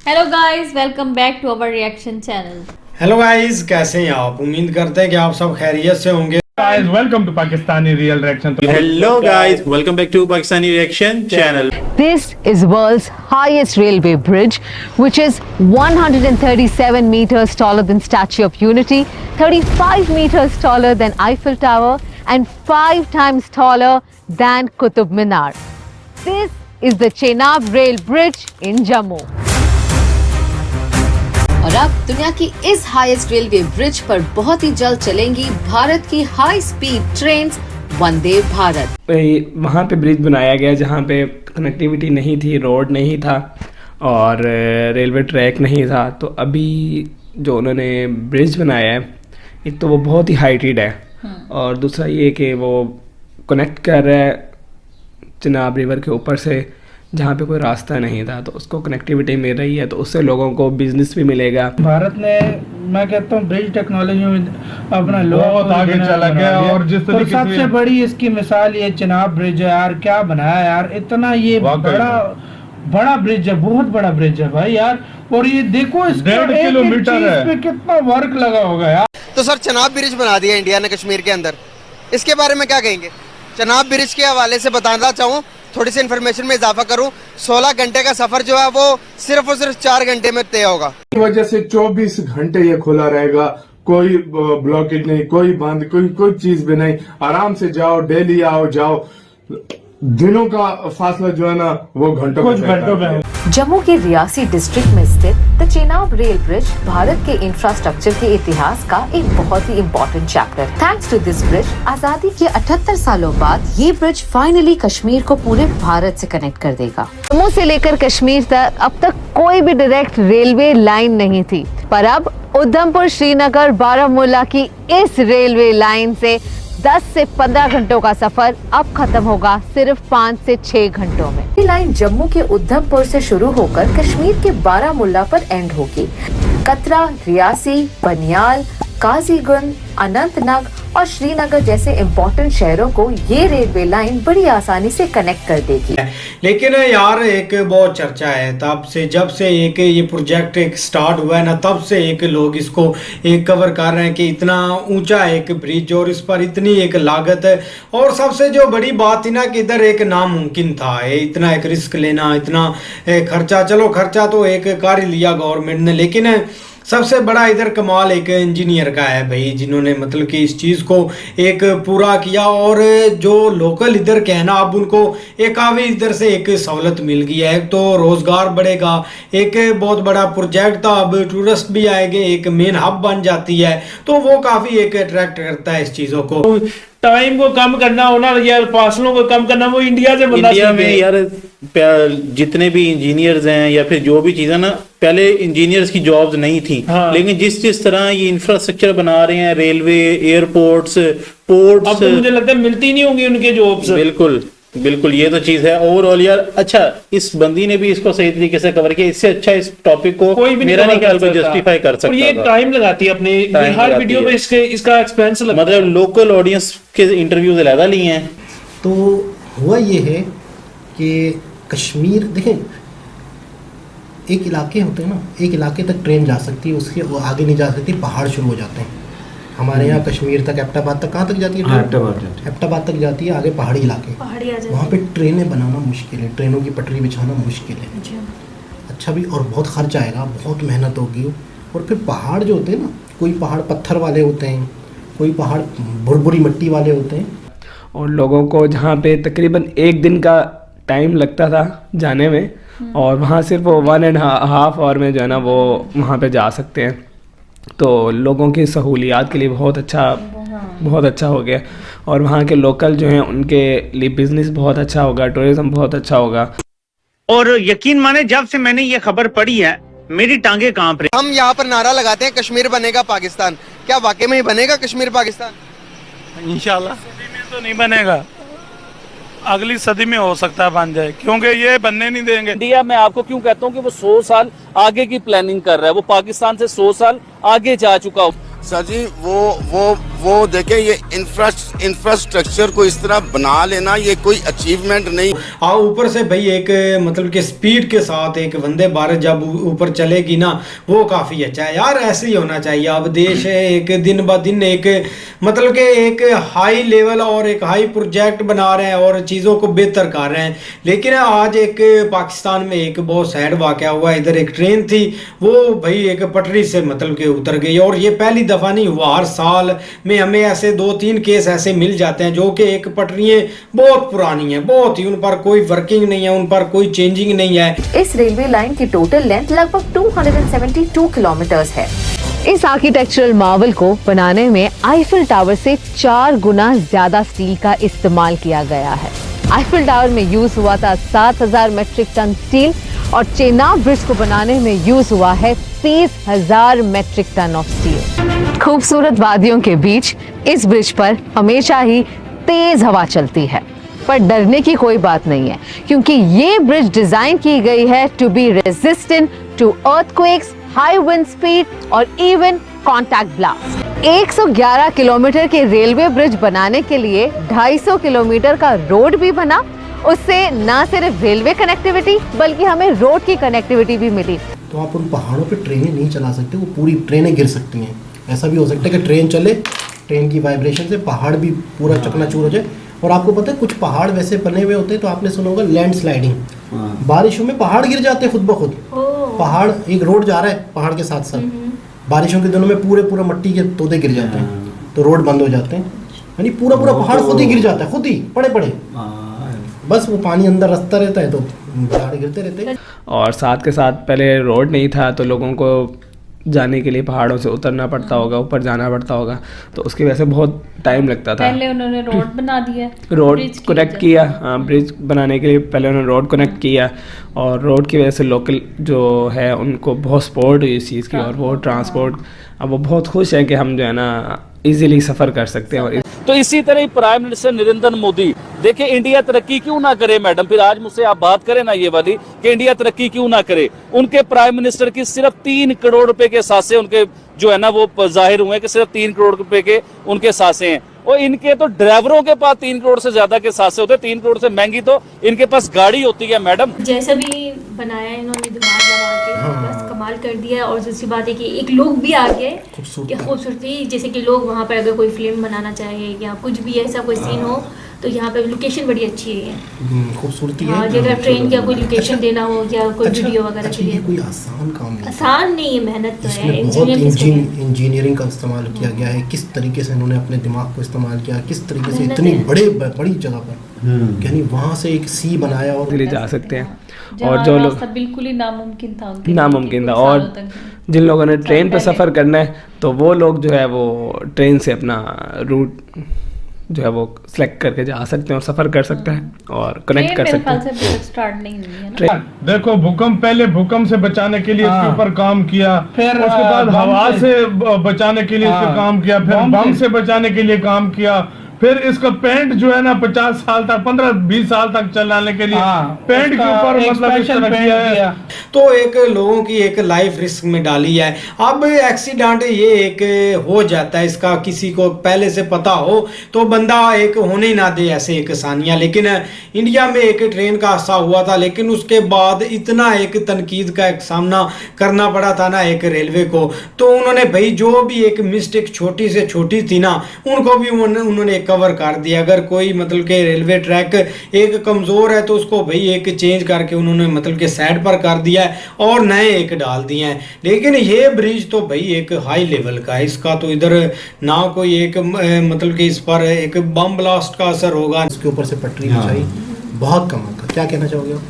Hello guys, welcome back to our reaction channel. Hello guys, कैसे हैं आप? उम्मीद करते हैं कि आप सब खैरियत से होंगे। Guys, welcome to Pakistani Real Reaction. Hello guys, welcome back to Pakistani Reaction channel. This is world's highest railway bridge, which is 137 meters taller than Statue of Unity, 35 meters taller than Eiffel Tower, and 5 times taller than Qutub Minar. This is the Chenab Rail Bridge in Jammu. और अब दुनिया की इस highest railway bridge पर बहुत ही जल्द चलेंगी भारत की high speed trains Vande Bharat. वहाँ पे ब्रिज बनाया गया जहाँ पे कनेक्टिविटी नहीं थी, रोड नहीं था और रेलवे ट्रैक नहीं था। तो अभी जो उन्होंने ब्रिज बनाया है, एक तो वो बहुत ही हाइटेड है और दूसरा ये कि वो कनेक्ट कर रहा है चिनाब रिवर के ऊपर से जहाँ पे कोई रास्ता नहीं था, तो उसको कनेक्टिविटी मिल रही है, तो उससे लोगों को बिजनेस भी मिलेगा। भारत ने, मैं कहता हूँ, ब्रिज टेक्नोलॉजी में अपना बहुत आगे चला गया और जिस तरीके से सबसे बड़ी इसकी मिसाल ये चिनाब ब्रिज है यार। क्या बनाया यार, इतना ये बड़ा ब्रिज है, बहुत बड़ा ब्रिज है भाई यार। और ये देखो, 1.5 किलोमीटर है, इस पे कितना वर्क लगा होगा यार। तो सर, चिनाब ब्रिज बना दिया इंडिया ने कश्मीर के अंदर, इसके बारे में क्या कहेंगे? चिनाब ब्रिज के हवाले से बताना चाहूँ, थोड़ी सी इन्फॉर्मेशन में इजाफा करूं, 16 घंटे का सफर जो है वो सिर्फ और सिर्फ 4 घंटे में तय होगा। इस वजह से 24 घंटे ये खुला रहेगा, कोई ब्लॉकेज नहीं, कोई बंद, कोई चीज भी नहीं। आराम से जाओ, डेली आओ जाओ, दिनों का फासला जो है ना वो घंटों में। जम्मू के रियासी डिस्ट्रिक्ट में स्थित the Chenab rail bridge Bharat के इंफ्रास्ट्रक्चर के इतिहास का एक बहुत ही important chapter. Thanks to this bridge, आजादी के 78 सालों बाद ये ब्रिज फाइनली कश्मीर को पूरे भारत से कनेक्ट कर देगा। जम्मू से लेकर कश्मीर तक अब तक कोई भी डायरेक्ट रेलवे लाइन नहीं थी, पर अब उधमपुर, श्रीनगर, बारामूला की इस रेलवे लाइन से 10 से 15 घंटों का सफर अब खत्म होगा सिर्फ 5 से 6 घंटों में। ये लाइन जम्मू के उधमपुर से शुरू होकर कश्मीर के बारामूला पर एंड होगी। कतरा, रियासी, बनियाल, काजीगुंड, अनंतनाग और श्रीनगर जैसे इम्पोर्टेंट शहरों को ये रेलवे लाइन बड़ी आसानी से कनेक्ट कर देगी। लेकिन यार एक बहुत चर्चा है तब से, जब से एक ये प्रोजेक्ट एक स्टार्ट हुआ है ना, तब से एक लोग इसको एक कवर कर रहे हैं कि इतना ऊंचा एक ब्रिज और इस पर इतनी एक लागत है। और सबसे जो बड़ी बात थी ना कि इधर एक नामुमकिन था इतना एक रिस्क लेना, इतना खर्चा। चलो खर्चा तो एक कर ही लिया गवर्नमेंट ने, लेकिन सबसे बड़ा इधर कमाल एक इंजीनियर का है भाई, जिन्होंने मतलब कि इस चीज़ को एक पूरा किया। और जो लोकल इधर के हैं ना, अब उनको एक काफ़ी इधर से एक सहूलत मिल गई है, तो रोज़गार बढ़ेगा। एक बहुत बड़ा प्रोजेक्ट था, अब टूरिस्ट भी आएंगे, एक मेन हब बन जाती है, तो वो काफ़ी एक अट्रैक्ट करता है इस चीज़ों को। टाइम को कम करना होना यार, फासलों को कम करना, वो इंडिया से बनना। इंडिया में यार जितने भी इंजीनियर्स हैं या फिर जो भी चीज़ें ना, पहले इंजीनियर्स की जॉब्स नहीं थी। हाँ। लेकिन जिस तरह ये इंफ्रास्ट्रक्चर बना रहे हैं, रेलवे, एयरपोर्ट्स, पोर्ट्स, अब तो मुझे लगता है मिलती नहीं होंगी उनके जॉब्स। बिल्कुल ये तो चीज है। ओवरऑल यार अच्छा, इस बंदी ने भी इसको सही तरीके से कवर किया। इससे अच्छा इस टॉपिक को कोई भी मेरा नहीं ख्याल को जस्टिफाई कर सकता। ये टाइम लगाती है अपने हर वीडियो पे, इसका एक्सपेंस लगता है। मतलब लोकल ऑडियंस के इंटरव्यूज ज्यादा लिए हैं। तो हुआ ये है कि कश्मीर देखें, एक इलाके होते हैं ना, एक इलाके तक ट्रेन जा सकती है, उसके वो आगे नहीं जा सकती, पहाड़ शुरू हो जाते हैं। हमारे यहाँ कश्मीर तक, एबटाबाद तक, कहाँ तक जाती है? एबटाबाद तक जाती है, आगे पहाड़ी इलाके, वहाँ पे ट्रेनें बनाना मुश्किल है, ट्रेनों की पटरी बिछाना मुश्किल है। अच्छा भी, और बहुत खर्च आएगा, बहुत मेहनत होगी। और फिर पहाड़ जो होते हैं ना, कोई पहाड़ पत्थर वाले होते हैं, कोई पहाड़ भुरभुरी मिट्टी वाले होते हैं। और लोगों को जहाँ पे तकरीबन 1 दिन का टाइम लगता था जाने में, और वहाँ सिर्फ वो 1.5 आवर में जो है ना वो वहाँ पे जा सकते हैं। तो लोगों की सहूलियात के लिए बहुत अच्छा हो गया। और वहाँ के लोकल जो हैं उनके लिए बिजनेस बहुत अच्छा होगा, टूरिज्म बहुत अच्छा होगा। और यकीन माने, जब से मैंने ये खबर पढ़ी है मेरी टांगे कांप रही। हम यहाँ पर नारा लगाते हैं कश्मीर बनेगा पाकिस्तान, क्या वाकई में ही बनेगा कश्मीर पाकिस्तान? इंशाल्लाह। सदी में तो नहीं बनेगा, अगली सदी में हो सकता है बन जाए, क्योंकि ये बनने नहीं देंगे। इंडिया मैं आपको क्यों कहता हूँ कि वो 100 साल आगे की प्लानिंग कर रहा है, वो पाकिस्तान से 100 साल आगे जा चुका हो। सर जी, वो वो देखें, ये इंफ्रास्ट्रक्चर को इस तरह बना लेना ये कोई अचीवमेंट नहीं। हाँ, ऊपर से भाई एक मतलब कि स्पीड के साथ एक वंदे भारत जब ऊपर चलेगी ना, वो काफ़ी अच्छा है यार। ऐसे ही होना चाहिए। अब देश है एक दिन ब दिन एक मतलब कि एक हाई लेवल और एक हाई प्रोजेक्ट बना रहे हैं और चीज़ों को बेहतर कर रहे हैं। लेकिन आज एक पाकिस्तान में एक बहुत सैड वाक़या हुआ। इधर एक ट्रेन थी, वो भाई एक पटरी से मतलब कि उतर गई, और ये पहली दफ़ा नहीं हुआ। हर साल में हमें ऐसे 2-3 केस ऐसे मिल जाते हैं जो कि एक पटरियाँ बहुत पुरानी हैं, बहुत ही उन पर कोई वर्किंग नहीं है, उन पर कोई चेंजिंग नहीं है। इस रेलवे लाइन की टोटल लेंथ लगभग 272 किलोमीटर्स है। इस आर्किटेक्चरल मार्वल को बनाने में आईफिल टावर से 4 गुना ज्यादा स्टील का इस्तेमाल किया गया है। आईफिल टावर में यूज हुआ था 7000 मेट्रिक टन स्टील और चेनाब ब्रिज को बनाने में यूज हुआ है 30,000 मेट्रिक टन ऑफ स्टील। खूबसूरत वादियों के बीच इस ब्रिज पर हमेशा ही तेज हवा चलती है, पर डरने की कोई बात नहीं है, क्योंकि ये ब्रिज डिजाइन की गई है to be resistant to earthquakes, high wind speed और इवन कॉन्टैक्ट ब्लास्ट। 111 किलोमीटर के रेलवे ब्रिज बनाने के लिए 250 किलोमीटर का रोड भी बना। उससे न सिर्फ रेलवे कनेक्टिविटी बल्कि हमें रोड की कनेक्टिविटी भी मिली। तो आप उन पहाड़ों पे ट्रेनें नहीं चला सकते, वो पूरी ट्रेनें गिर सकती हैं। ऐसा भी हो सकता है कि ट्रेन चले, ट्रेन की वाइब्रेशन से पहाड़ भी पूरा चकनाचूर हो जाए। और आपको पता है कुछ पहाड़ वैसे बने हुए होते हैं, तो आपने सुना होगा लैंड स्लाइडिंग, बारिशों में पहाड़ गिर जाते हैं खुद ब खुद। पहाड़, एक रोड जा रहा है पहाड़ के साथ साथ, बारिशों के दिनों में पूरा मट्टी के तोदे गिर जाते हैं, तो रोड बंद हो जाते हैं, यानी पूरा पहाड़ खुद ही गिर जाता है, खुद ही पड़े बस वो पानी अंदर रास्ता रहता है तो पहाड़ गिरते रहते हैं। और साथ के साथ पहले रोड नहीं था, तो लोगों को जाने के लिए पहाड़ों से उतरना पड़ता होगा, ऊपर जाना पड़ता होगा, तो उसकी वजह से बहुत टाइम लगता था। पहले उन्होंने रोड बना दिया, रोड कनेक्ट किया। हाँ, ब्रिज बनाने के लिए पहले उन्होंने रोड कनेक्ट किया, और रोड की वजह से लोकल जो है उनको बहुत सपोर्ट हुई इस चीज़ की, और वो ट्रांसपोर्ट अब वो बहुत खुश हैं कि हम जो है ना इजीली सफ़र कर सकते हैं। और तो इसी तरह ही प्राइम मिनिस्टर नरेंद्र मोदी, देखिए इंडिया तरक्की क्यों ना करे मैडम, फिर आज मुझसे आप बात करें ना ये वाली कि इंडिया तरक्की क्यों ना करे। उनके प्राइम मिनिस्टर की सिर्फ 3 करोड़ रुपए के सासे उनके जो है ना वो जाहिर हुए कि सिर्फ 3 करोड़ रुपए के उनके सासे हैं, और इनके तो ड्राइवरों के पास 3 करोड़ से ज्यादा के सासे होते हैं। 3 करोड़ से महंगी तो इनके पास गाड़ी होती है मैडम। जैसा भी बनाया इन्होंने दिमाग लगा के बस कमाल कर दिया। और दूसरी बात है कि एक लोग भी आ गए, खूबसूरती, जैसे कि लोग वहाँ पर अगर कोई फिल्म बनाना चाहे या कुछ भी ऐसा कोई सीन हो, तो यहाँ पे लोकेशन बड़ी अच्छी है, खूबसूरती है। अगर ट्रेन का कोई लोकेशन देना हो या कोई वीडियो वगैरह के लिए, कोई आसान काम नहीं, आसान नहीं है, मेहनत तो है। इंजीनियरिंग का इस्तेमाल किया गया है, किस तरीके से इन्होंने अपने दिमाग को इस्तेमाल किया, किस तरीके से इतनी बड़ी जगह पर, यानी वहाँ से एक सी बनाया और ले जा सकते हैं। और जो लोग बिल्कुल ही नामुमकिन था, और जिन लोगों ने ट्रेन पर सफ़र करना है, तो वो लोग जो है वो ट्रेन से अपना रूट जो है वो सिलेक्ट करके जा सकते हैं और सफ़र कर सकते हैं और कनेक्ट कर सकते हैं। स्टार्ट नहीं हुई है ना। देखो पहले भूकंप से बचाने के लिए इसके ऊपर काम किया, फिर उसके बाद हवा से बचाने के लिए इसका काम किया, फिर बम से बचाने के लिए काम किया, फिर इसका पेंट जो है ना 50 साल तक 15-20 साल तक चलाने के लिए पेंट के ऊपर मतलब इस तरह किया है, तो एक लोगों की एक लाइफ रिस्क में डाली है। अब एक्सीडेंट ये एक हो जाता है, इसका किसी को पहले से पता हो तो बंदा एक होने ही ना दे ऐसे एक सानिया। लेकिन इंडिया में एक ट्रेन का हादसा हुआ था, लेकिन उसके बाद इतना एक तनकीद का एक सामना करना पड़ा था ना एक रेलवे को, तो उन्होंने भाई जो भी एक मिस्टेक छोटी से छोटी थी ना, उनको भी उन्होंने कवर कर दिया। अगर कोई मतलब के रेलवे ट्रैक एक कमज़ोर है तो उसको भाई एक चेंज करके उन्होंने मतलब के साइड पर कर दिया है और नए एक डाल दिए हैं। लेकिन ये ब्रिज तो भाई एक हाई लेवल का है, इसका तो इधर ना कोई एक मतलब कि इस पर एक बम ब्लास्ट का असर होगा। इसके ऊपर से पटरी बिछाई, बहुत कमाल का। क्या कहना चाहोगे आप?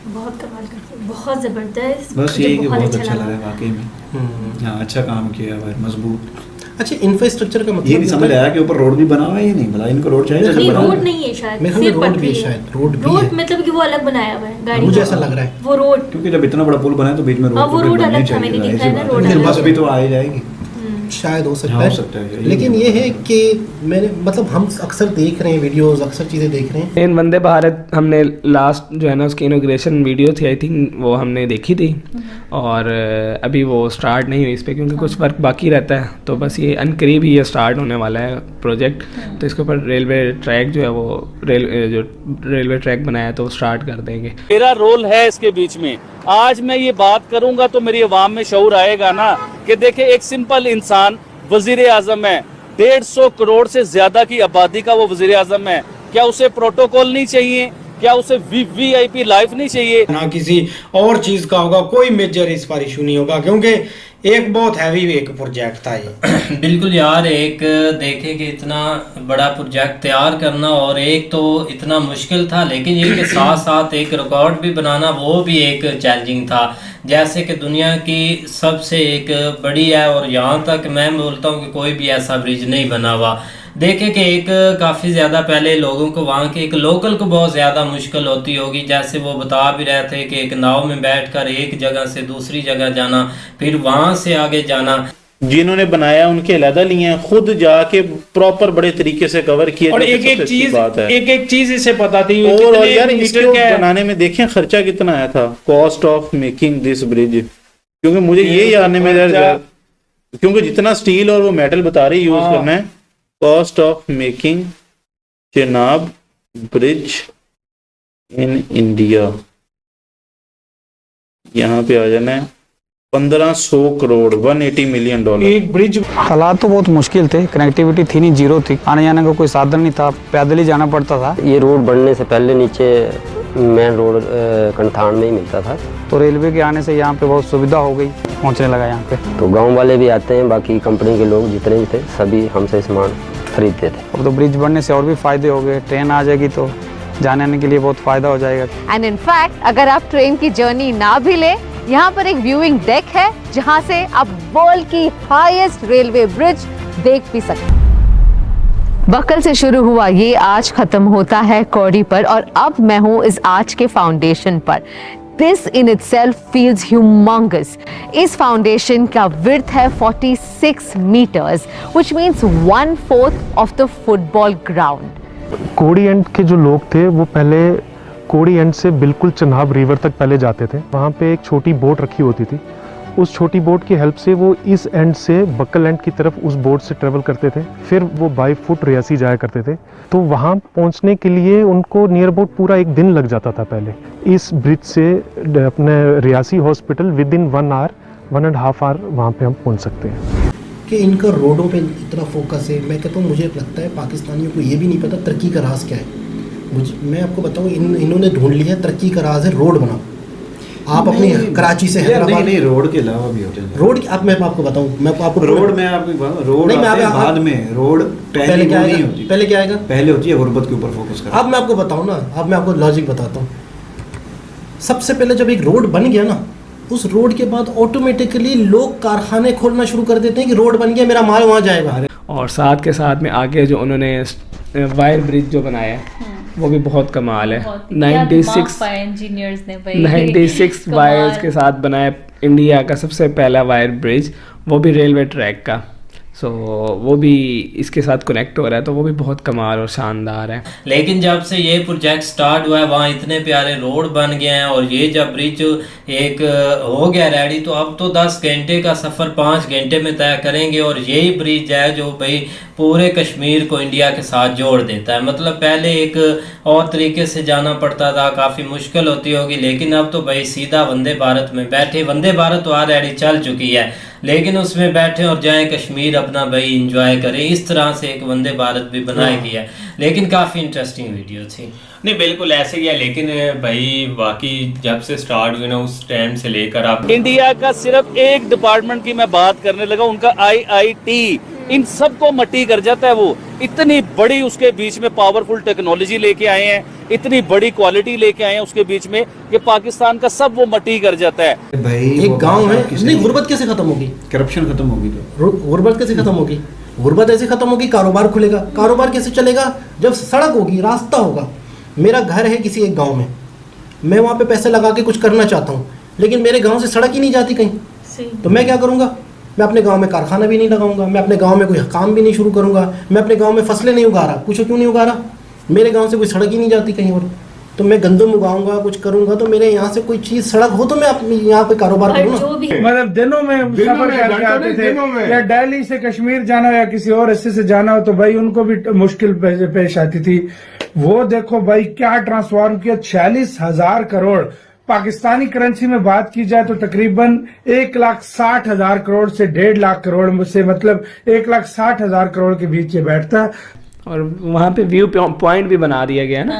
बहुत कमाल का, बहुत ज़बरदस्त, बस यही कि बहुत अच्छा लगा है वाकई में। हाँ, अच्छा काम किया है, मजबूत। अच्छा, इंफ्रास्ट्रक्चर का मतलब ये नहीं समझ आया कि ऊपर रोड भी बना हुआ है या नहीं बना, इनको रोड चाहिए। रोड नहीं है शायद, सिर्फ पटरी है। शायद रोड मतलब कि वो अलग बनाया हुआ है, गाड़ी मुझे ऐसा लग रहा है वो रोड, क्योंकि जब इतना बड़ा पुल बना है तो बीच में रोड अलग था, मैंने देखा है ना रोड। बस भी तो आ ही जाएगी। शायद हो सकता है लेकिन ये है कि मैंने मतलब हम अक्सर देख रहे हैं वीडियोस, अक्सर चीज़ें देख रहे हैं। इन वंदे भारत हमने लास्ट जो है ना उसकी इनॉग्रेशन वीडियो थी, आई थिंक वो हमने देखी थी, और अभी वो स्टार्ट नहीं हुई इस पर क्योंकि कुछ वर्क बाकी रहता है। तो बस ये अनकरीब ही ये स्टार्ट होने वाला है प्रोजेक्ट। तो इसके ऊपर रेलवे ट्रैक जो है वो रेलवे ट्रैक बनाया है तो स्टार्ट कर देंगे। मेरा रोल है इसके बीच में। आज मैं ये बात करूंगा तो मेरी आवाम में शऊर आएगा ना कि देखिए एक सिंपल इंसान वजीर आजम है, 150 करोड़ से ज्यादा की आबादी का वो वजीर आजम है। क्या उसे प्रोटोकॉल नहीं चाहिए? क्या उसे VIP लाइफ नहीं चाहिए? ना किसी और चीज का होगा, कोई मेजर इस पर इशू नहीं होगा क्योंकि एक बहुत हैवी एक प्रोजेक्ट था ये। बिल्कुल यार, एक देखे कि इतना बड़ा प्रोजेक्ट तैयार करना और एक तो इतना मुश्किल था, लेकिन ये के साथ साथ एक रिकॉर्ड भी बनाना वो भी एक चैलेंजिंग था। जैसे कि दुनिया की सबसे एक बड़ी है और यहाँ तक मैं बोलता हूँ कि कोई भी ऐसा ब्रिज नहीं बना हुआ। देखे कि एक काफ़ी ज़्यादा पहले लोगों को वहाँ के एक लोकल को बहुत ज़्यादा मुश्किल होती होगी। जैसे वो बता भी रहे थे कि एक नाव में बैठकर एक जगह से दूसरी जगह जाना, फिर वहाँ से आगे जाना। जिन्होंने बनाया उनके अलहदा लिए हैं, खुद जाके प्रॉपर बड़े तरीके से कवर किया। और एक चीज इसे पता थी और यार इसको बनाने में देखें खर्चा कितना आया था, cost of making this bridge. क्योंकि मुझे ये जानने में क्योंकि जितना स्टील और वो मेटल बता रही यूज करना है, cost of making Chenab bridge in India, यहाँ पे आ जाना है 1500 करोड़, 180 मिलियन डॉलर एक ब्रिज। हालात तो बहुत मुश्किल थे, कनेक्टिविटी थी नहीं, जीरो थी, आने जाने का कोई साधन नहीं था, पैदल ही जाना पड़ता था। ये रोड बनने से पहले नीचे मेन रोड कंठान में ही मिलता था, तो रेलवे के आने से यहाँ पे बहुत सुविधा हो गई, पहुँचने लगा यहाँ पे। तो गांव वाले भी आते हैं, बाकी कंपनी के लोग जितने भी थे सभी हमसे सामान खरीदते थे। अब तो ब्रिज बनने से और भी फायदे हो गए, ट्रेन आ जाएगी तो जाने आने के लिए बहुत फायदा हो जाएगा। एंड इन फैक्ट अगर आप ट्रेन की जर्नी ना भी ले, यहाँ पर एक व्यूइंग डेक है जहाँ से आप वर्ल्ड की हाईएस्ट रेलवे ब्रिज देख भी सकते हैं। बक्कल से शुरू हुआ ये आर्च खत्म होता है कौड़ी पर, और अब मैं हूँ इस आर्च के फाउंडेशन पर। This in itself feels humongous. इस फाउंडेशन का विड्थ है 46 meters, which means 1/4 of the football ground. कोड़ी एंड के जो लोग थे वो पहले कोड़ी एंड से बिल्कुल चनाब रिवर तक पहले जाते थे। वहाँ पे एक छोटी बोट रखी होती थी, उस छोटी बोट की हेल्प से वो इस एंड से बक्कल एंड की तरफ उस बोट से ट्रेवल करते थे, फिर वो बाई फुट रियासी जाया करते थे। तो वहाँ पहुँचने के लिए उनको नियर अबाउट पूरा एक दिन लग जाता था पहले। इस ब्रिज से अपने Reasi hospital with in 1 hour 1.5 hour वहाँ पे हम पहुँच सकते हैं। कि इनका रोडों पे इतना फोकस है, मैं कहता हूँ मुझे लगता है पाकिस्तानियों को ये भी नहीं पता तरक्की का राज क्या है। मैं आपको बताऊँ इन्होंने ढूंढ लिया तरक्की का राज है रोड बनाओ। आप अपनी कराची से हैदराबाद नहीं रोड के अलावा भी होते हैं रोड। अब मैं आपको बताऊं, मैं आपको रोड में आपको रोड नहीं, बाद में रोड पहले क्या नहीं होती। पहले क्या आएगा? पहले होती है गुर्बत के ऊपर फोकस करना। अब मैं आपको बताऊं ना, अब मैं आपको लॉजिक बताता हूँ। सबसे पहले जब एक रोड बन गया ना, उस रोड के बाद ऑटोमेटिकली लोग कारखाने खोलना शुरू कर देते हैं कि रोड बन गया, मेरा माल वहाँ जाएगा। और साथ के साथ में आगे जो उन्होंने वायर ब्रिज जो बनाया है वो भी बहुत कमाल है। 96 वायर्स के साथ बनाया इंडिया का सबसे पहला वायर ब्रिज, वो भी रेलवे ट्रैक का। सो वो भी इसके साथ कनेक्ट हो रहा है, तो वो भी बहुत कमाल और शानदार है। लेकिन जब से ये प्रोजेक्ट स्टार्ट हुआ है वहाँ इतने प्यारे रोड बन गए हैं, और ये जब ब्रिज एक हो गया रेडी, तो अब तो 10 घंटे का सफ़र 5 घंटे में तय करेंगे। और यही ब्रिज है जो भाई पूरे कश्मीर को इंडिया के साथ जोड़ देता है। मतलब पहले एक और तरीके से जाना पड़ता था, काफ़ी मुश्किल होती होगी, लेकिन अब तो भाई सीधा वंदे भारत में बैठे, वंदे भारत तो ऑलरेडी चल चुकी है, लेकिन उसमें बैठे और जाएं कश्मीर अपना भाई इंजॉय करें। इस तरह से एक वंदे भारत भी बनाई गई है, लेकिन काफ़ी इंटरेस्टिंग वीडियो थी। नहीं बिल्कुल ऐसे ही है, लेकिन भाई बाकी जब से स्टार्ट हुई ना उस टाइम से लेकर आप इंडिया का सिर्फ एक डिपार्टमेंट की मैं बात करने लगा, उनका IIT इन सब को मट्टी कर जाता है। वो इतनी बड़ी उसके बीच में पावरफुल टेक्नोलॉजी लेके आए हैं, इतनी बड़ी क्वालिटी लेके आए हैं उसके बीच में कि पाकिस्तान का सब वो मट्टी कर जाता है। भाई एक गांव है, नहीं गुर्बत कैसे खत्म होगी? करप्शन खत्म होगी तो गुर्बत कैसे खत्म होगी? गुर्बत ऐसे खत्म होगी, कारोबार खुलेगा। कारोबार कैसे चलेगा? जब सड़क होगी, रास्ता होगा। मेरा घर है किसी एक गाँव में, मैं वहाँ पे पैसे लगा के कुछ करना चाहता हूँ, लेकिन मेरे गाँव से सड़क ही नहीं जाती कहीं, तो मैं क्या करूँगा? मैं अपने गांव में कारखाना भी नहीं लगाऊंगा, मैं अपने गांव में कोई काम भी नहीं शुरू करूंगा, मैं अपने गांव में फसलें नहीं उगा रहा। पूछो क्यों नहीं उगा रहा? मेरे गांव से कोई सड़क ही नहीं जाती कहीं और, तो मैं गंदम उगाऊंगा, कुछ करूंगा, तो मेरे यहाँ से कोई चीज सड़क हो तो मैं अपने यहाँ पे कारोबार करूँ ना। मतलब दिनों में सफर करके आते थे, या दिल्ली से कश्मीर जाना हो या किसी और हिस्से से जाना हो तो भाई उनको भी मुश्किल पेश आती थी। वो देखो भाई क्या ट्रांसफॉर्म किया, 46,000 करोड़। पाकिस्तानी करेंसी में बात की जाए तो तकरीबन 1,60,000 करोड़ से 1.5 लाख करोड़ से, मतलब 1,60,000 करोड़ के बीच ये बैठता है। और वहाँ पे व्यू पॉइंट भी बना दिया गया ना,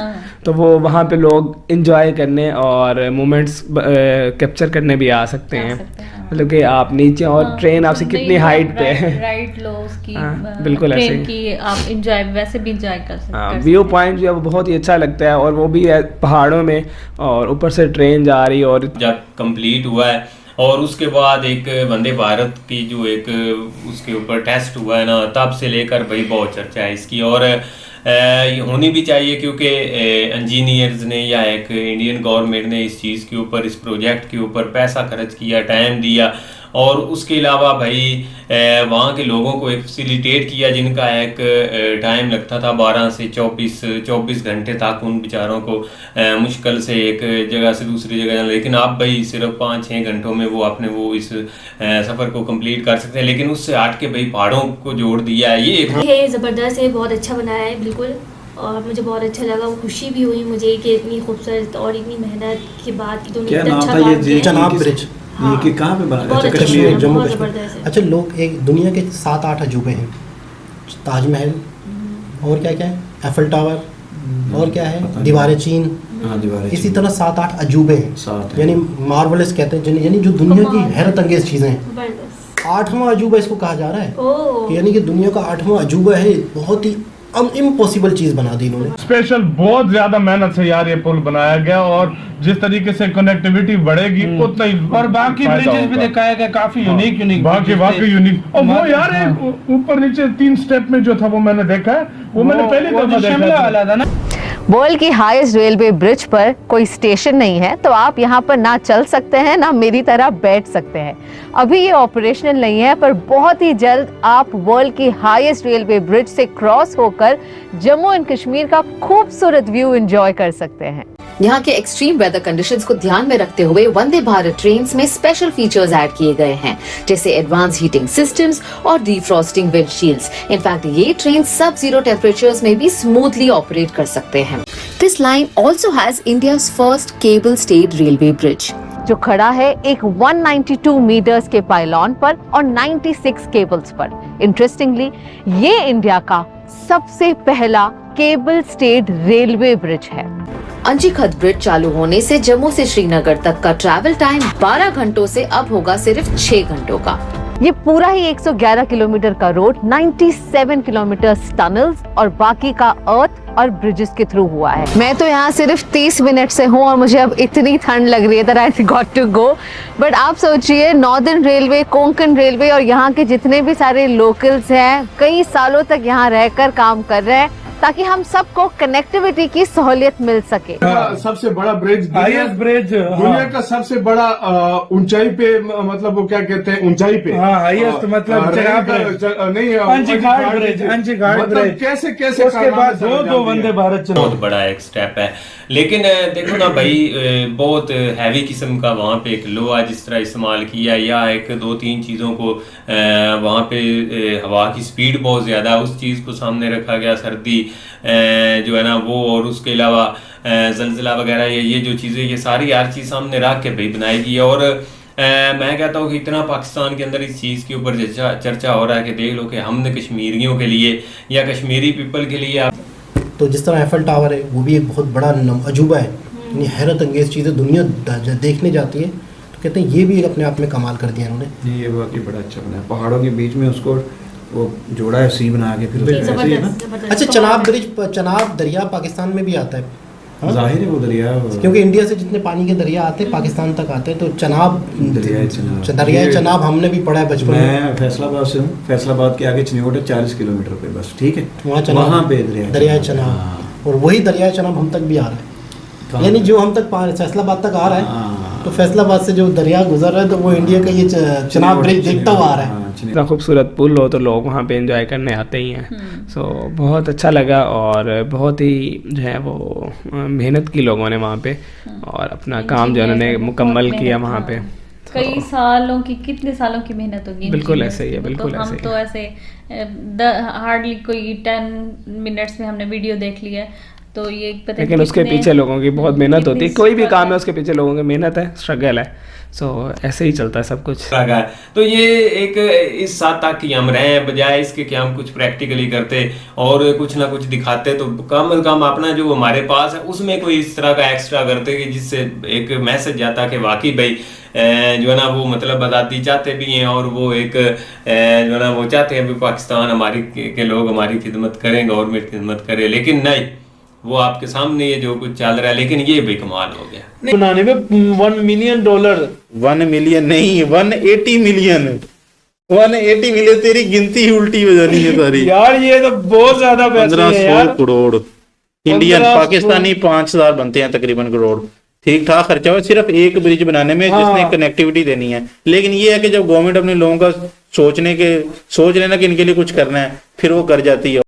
तो वो वहाँ पे लोग इंजॉय करने और मोमेंट्स कैप्चर करने भी आ सकते हैं। मतलब कि आप नीचे और ट्रेन आपसे कितनी हाइट पे है, राइट लो उसकी, बिल्कुल ऐसे ट्रेन की आप इंजॉय वैसे भी इंजॉय कर सकते हैं। व्यू पॉइंट जो है वो बहुत ही अच्छा लगता है, और वो भी है पहाड़ों में, और ऊपर से ट्रेन जा रही, और कंप्लीट हुआ है। और उसके बाद एक वंदे भारत की जो एक उसके ऊपर टेस्ट हुआ है ना, तब से लेकर भाई बहुत चर्चा है इसकी, और होनी भी चाहिए, क्योंकि इंजीनियर्स ने या एक इंडियन गवर्नमेंट ने इस चीज़ के ऊपर, इस प्रोजेक्ट के ऊपर पैसा खर्च किया, टाइम दिया, और उसके अलावा भाई वहाँ के लोगों को एक फैसिलिटेट किया जिनका एक टाइम लगता था 12 से 24 घंटे तक उन बेचारों को मुश्किल से एक जगह से दूसरी जगह जाना, लेकिन आप भाई सिर्फ 5-6 घंटों में वो अपने वो इस सफ़र को कंप्लीट कर सकते हैं। लेकिन उससे हट के भाई पहाड़ों को जोड़ दिया है, ये ज़बरदस्त है, बहुत अच्छा बनाया है बिल्कुल, और मुझे बहुत अच्छा लगा। वो खुशी भी हुई मुझे कि इतनी खूबसूरत और इतनी मेहनत के बाद चनाब ब्रिज ये कहाँ पे बना? अच्छा, कश्मीर, जम्मू कश्मीर। अच्छा, लोग एक दुनिया के 7-8 अजूबे हैं, ताजमहल, और क्या क्या है, एफल टावर, और क्या है, दीवारें चीन, इसी तरह 7-8 अजूबे हैं, यानी मार्वलस कहते हैं, यानी जो दुनिया की हैरत अंगेज चीजें हैं। 8वां अजूबा इसको कहा जा रहा है, यानी कि दुनिया का 8वां अजूबा है। बहुत ही इम्पॉसिबल चीज बना दी इन्होंने। स्पेशल बहुत ज्यादा मेहनत से यार ये पुल बनाया गया, और जिस तरीके से कनेक्टिविटी बढ़ेगी उतना ही, और बाकी ब्रिजेस भी दिखाया गया, काफी यूनिक बाकी यूनिक। और वो यार एक ऊपर नीचे 3 स्टेप में जो था वो मैंने देखा है, वो मैंने पहले दफा देखा था ना। वर्ल्ड की हाईएस्ट रेलवे ब्रिज पर कोई स्टेशन नहीं है, तो आप यहाँ पर ना चल सकते हैं ना मेरी तरह बैठ सकते हैं। अभी ये ऑपरेशनल नहीं है, पर बहुत ही जल्द आप वर्ल्ड की हाईएस्ट रेलवे ब्रिज से क्रॉस होकर जम्मू एंड कश्मीर का खूबसूरत व्यू एंजॉय कर सकते हैं। यहाँ के एक्सट्रीम वेदर कंडीशंस को ध्यान में रखते हुए वंदे भारत ट्रेन्स में स्पेशल फीचर्स ऐड किए गए हैं, जैसे एडवांस हीटिंग सिस्टम्स और डिफ्रॉस्टिंग विंडशील्ड्स। इनफैक्ट ये ट्रेन सब जीरो टेम्परेचर्स में भी स्मूथली ऑपरेट कर सकते हैं। This line also has India's first cable stayed railway bridge, जो खड़ा है एक 192 मीटर्स के पाइलॉन पर और 96 केबल्स पर। इंटरेस्टिंगली, ये इंडिया का सबसे पहला केबल स्टेड रेलवे ब्रिज है। अंजीखत ब्रिज चालू होने से जम्मू से श्रीनगर तक का ट्रैवल टाइम 12 घंटों से अब होगा सिर्फ 6 घंटों का। ये पूरा ही 111 किलोमीटर का रोड 97 किलोमीटर टनल्स और बाकी का अर्थ और ब्रिजेस के थ्रू हुआ है। मैं तो यहाँ सिर्फ 30 मिनट से हूँ और मुझे अब इतनी ठंड लग रही है that I got to go। But आप सोचिए, नॉर्दर्न रेलवे, कोंकण रेलवे और यहाँ के जितने भी सारे लोकल्स हैं कई सालों तक यहाँ रहकर काम कर रहे हैं ताकि हम सबको कनेक्टिविटी की सहूलियत मिल सके। सबसे बड़ा ब्रिज, हाईएस्ट ब्रिज दुनिया का सबसे बड़ा ऊंचाई पे, मतलब वो क्या कहते हैं ऊंचाई पे, हाईएस्ट मतलब नहीं, अंजीघाट ब्रिज। कैसे उसके बाद दो वंदे भारत चले, बहुत बड़ा एक स्टेप है। लेकिन देखो ना भाई, बहुत हैवी किस्म का वहाँ पे एक लोहा जिस तरह इस्तेमाल किया, या एक 2-3 चीज़ों को वहाँ पे हवा की स्पीड बहुत ज़्यादा, उस चीज़ को सामने रखा गया, सर्दी जो है ना वो, और उसके अलावा जलजिला वगैरह, ये जो चीज़ें, ये सारी हर चीज़ सामने रख के भाई बनाई गई है। और मैं कहता हूँ कि इतना पाकिस्तान के अंदर इस चीज़ के ऊपर चर्चा हो रहा है कि देख लो कि हमने कश्मीरियों के लिए या कश्मीरी पीपल के लिए। तो जिस तरह एफल टावर है वो भी एक बहुत बड़ा अजूबा है, यानी हैरत अंगेज चीज़ें दुनिया देखने जाती है, तो कहते हैं ये भी अपने आप में कमाल कर दिया इन्होंने। ये वाकई बड़ा अच्छा बना है, पहाड़ों के बीच में उसको वो जोड़ा है, सी बना के, फिर ऐसे ही है ना। अच्छा, चनाब ब्रिज, चनाब दरिया पाकिस्तान में भी आता है, जाहिर है वो दरिया, क्योंकि इंडिया से जितने पानी के दरिया आते हैं पाकिस्तान तक आते हैं, तो दरिया चनाब हमने भी पढ़ा है बचपन में। मैं फैसलाबाद से हूँ, फैसलाबाद के आगे चिन्होट है 40 किलोमीटर पे बस, ठीक है, वहाँ पे दरिया चनाब, और वही दरिया चनाब हम तक भी आ रहा है, यानी जो हम तक फैसलाबाद तक आ रहा है तो फैसलाबाद से जो दरिया गुजर रहा है तो वो इंडिया का ये चनाब ब्रिज दिखता हुआ आ रहा है। इतना खूबसूरत पुल हो तो लोग वहाँ पे एंजॉय करने आते ही हैं। सो बहुत अच्छा लगा और बहुत ही जो है वो मेहनत की लोगों ने वहाँ पे और अपना काम जो उन्होंने मुकम्मल किया वहाँ पे। कई सालों की, कितने सालों की मेहनत होगी। बिल्कुल ऐसे ही है, बिल्कुल ऐसे ही। हम तो ऐसे हार्डली कोई 10 मिनट्स में हमने वीडियो देख लिया, तो ये पता लेकिन उसके पीछे लोगों की बहुत मेहनत होती है। कोई भी काम है उसके पीछे लोगों की मेहनत है, स्ट्रगल है। सो ऐसे ही चलता है सब कुछ। तो ये एक इस साथ तक कि हम रहे हैं, बजाय इसके कि हम कुछ प्रैक्टिकली करते और कुछ ना कुछ दिखाते, तो कम से कम अपना जो हमारे पास है उसमें कोई इस तरह का एक्स्ट्रा करते कि जिससे एक मैसेज जाता कि वाकई भाई जो है ना वो मतलब आज़ादी चाहते भी हैं और वो एक जो है ना वो चाहते हैं भी पाकिस्तान हमारी के लोग हमारी खिदमत करें, गवर्नमेंट खिदमत करे। लेकिन नहीं, वो आपके सामने ये जो कुछ चल रहा है, लेकिन ये भी कमाल हो गया। बनाने में $1 मिलियन, 1 मिलियन नहीं 180 मिलियन, 180 मिलियन। तेरी गिनती ही उल्टी हो जानी है सारी यार। ये तो बहुत ज्यादा पैसे हैं यार। 1500 करोड़ इंडियन, पाकिस्तानी 5000 बनते हैं तकरीबन करोड़। ठीक ठाक खर्चा हो सिर्फ एक ब्रिज बनाने में जिसने कनेक्टिविटी देनी है। लेकिन ये है कि जब गवर्नमेंट अपने लोगों का सोच लेना कि इनके लिए कुछ करना है, फिर वो कर जाती है।